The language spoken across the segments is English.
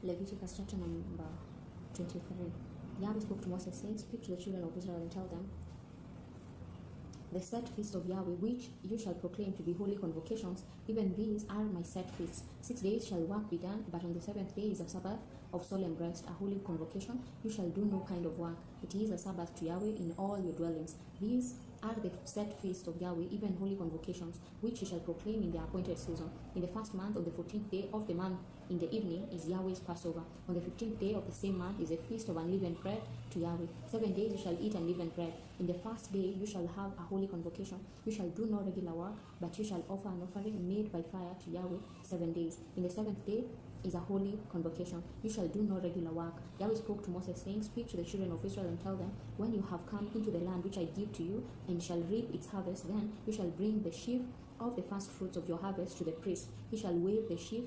Leviticus chapter number 23. Yahweh spoke to Moses, saying, Speak to the children of Israel and tell them, the set feast of Yahweh, which you shall proclaim to be holy convocations, even these are my set feasts. 6 days shall work be done, but on the 7th day is a Sabbath of solemn rest, a holy convocation. You shall do no kind of work. It is a Sabbath to Yahweh in all your dwellings. These are the set feast of Yahweh, even holy convocations, which you shall proclaim in the appointed season. In the first month, on the 14th day of the month, in the evening, is Yahweh's Passover. On the 15th day of the same month is a feast of unleavened bread to Yahweh. 7 days you shall eat unleavened bread. In the first day you shall have a holy convocation. You shall do no regular work, but you shall offer an offering made by fire to Yahweh 7 days. In the 7th day is a holy convocation. You shall do no regular work. Yahweh spoke to Moses, saying, Speak to the children of Israel and tell them, when you have come into the land which I give to you, and shall reap its harvest, then you shall bring the sheaf of the first fruits of your harvest to the priest. He shall wave the sheaf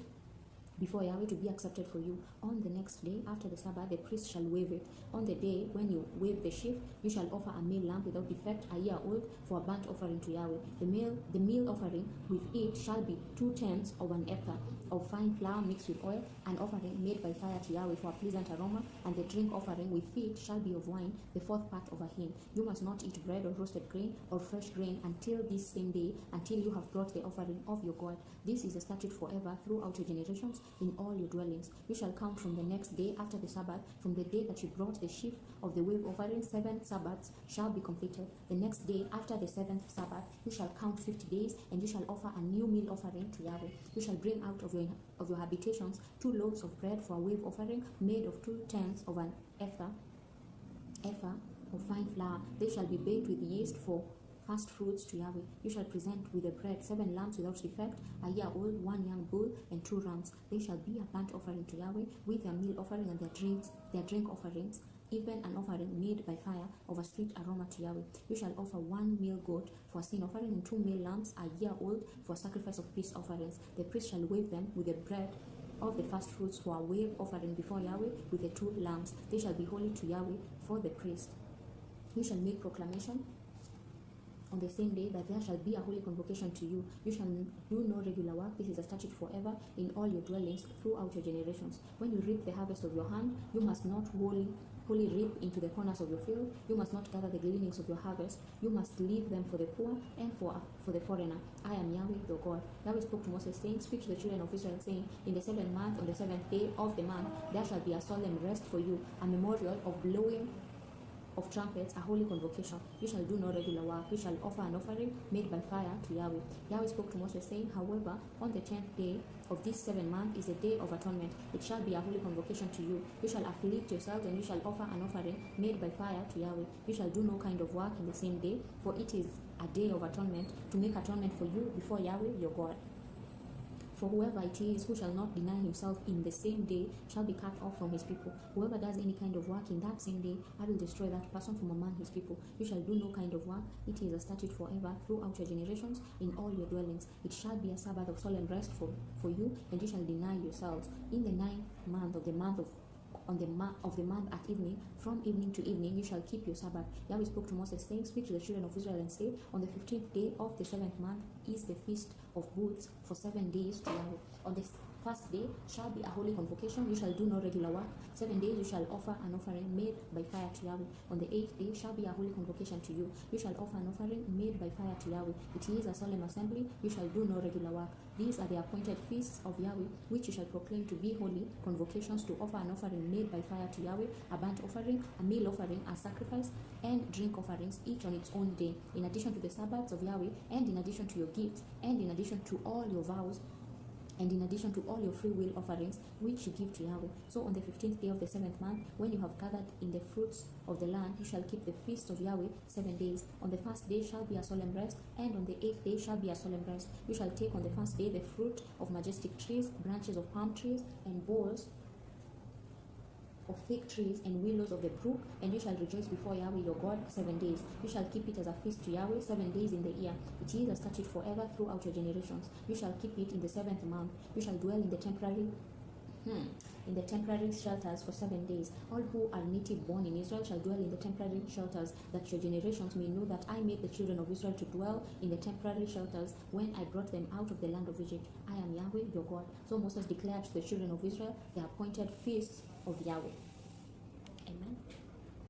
before Yahweh to be accepted for you. On the next day after the Sabbath, the priest shall wave it. On the day when you wave the sheaf, you shall offer a male lamb without defect, a year old, for a burnt offering to Yahweh. The meal offering with it shall be 2/10 of an ephah of fine flour mixed with oil, an offering made by fire to Yahweh for a pleasant aroma, and the drink offering with it shall be of wine, the 4th part of a hin. You must not eat bread or roasted grain or fresh grain until this same day, until you have brought the offering of your God. This is a statute forever throughout your generations in all your dwellings. You shall count from the next day after the Sabbath, from the day that you brought the sheaf of the wave offering. 7 Sabbaths shall be completed. The next day after the 7th Sabbath, you shall count 50 days, and you shall offer a new meal offering to Yahweh. You shall bring out of your habitations 2 loaves of bread for a wave offering, made of 2/10 of an ephah of fine flour. They shall be baked with yeast for first fruits to Yahweh. You shall present with the bread 7 lambs without defect, a year old, 1 young bull, and 2 rams. They shall be a burnt offering to Yahweh, with their meal offering and their drink offerings, even an offering made by fire of a sweet aroma to Yahweh. You shall offer 1 male goat for a sin offering, and 2 male lambs, a year old, for sacrifice of peace offerings. The priest shall wave them with the bread of the first fruits for a wave offering before Yahweh with the 2 lambs. They shall be holy to Yahweh for the priest. You shall make proclamation on the same day that there shall be a holy convocation to you. You shall do no regular work. This is a statute forever in all your dwellings throughout your generations. When you reap the harvest of your hand, you must not wholly reap into the corners of your field. You must not gather the gleanings of your harvest. You must leave them for the poor and for the foreigner. I am Yahweh your God. Yahweh spoke to Moses, saying, Speak to the children of Israel, saying, In the 7th month, on the 7th day of the month, there shall be a solemn rest for you, a memorial of blowing of trumpets, a holy convocation. You shall do no regular work. You shall offer an offering made by fire to Yahweh. Yahweh spoke to Moses, saying, However, on the 10th day of this 7th month is a day of atonement. It shall be a holy convocation to you. You shall afflict yourselves, and you shall offer an offering made by fire to Yahweh. You shall do no kind of work in the same day, for it is a day of atonement, to make atonement for you before Yahweh your God. For whoever it is who shall not deny himself in the same day shall be cut off from his people. Whoever does any kind of work in that same day, I will destroy that person from among his people. You shall do no kind of work. It is a statute forever throughout your generations in all your dwellings. It shall be a Sabbath of solemn rest for you, and you shall deny yourselves. In the 9th month of the month of the month at evening, from evening to evening, you shall keep your Sabbath. Yahweh spoke to Moses, saying, Speak to the children of Israel and say, On the 15th day of the 7th month is the feast of booths for 7 days to Yahweh. On the first day shall be a holy convocation. You shall do no regular work. 7 days you shall offer an offering made by fire to Yahweh. On the 8th day shall be a holy convocation to you. You shall offer an offering made by fire to Yahweh. It is a solemn assembly. You shall do no regular work. These are the appointed feasts of Yahweh, which you shall proclaim to be holy convocations, to offer an offering made by fire to Yahweh, a burnt offering, a meal offering, a sacrifice, and drink offerings, each on its own day, in addition to the Sabbaths of Yahweh, and in addition to your gifts, and in addition to all your vows, and in addition to all your free will offerings which you give to Yahweh. So on the 15th day of the 7th month, when you have gathered in the fruits of the land, you shall keep the feast of Yahweh 7 days. On the first day shall be a solemn rest, and on the 8th day shall be a solemn rest. You shall take on the first day the fruit of majestic trees, branches of palm trees, and boughs of fig trees and willows of the brook, and you shall rejoice before Yahweh your God 7 days. You shall keep it as a feast to Yahweh 7 days in the year. It is a statute forever throughout your generations. You shall keep it in the 7th month. You shall dwell in the temporary In the temporary shelters for 7 days. All who are native born in Israel shall dwell in the temporary shelters, that your generations may know that I made the children of Israel to dwell in the temporary shelters when I brought them out of the land of Egypt. I am Yahweh, your God. So Moses declared to the children of Israel the appointed feasts of Yahweh.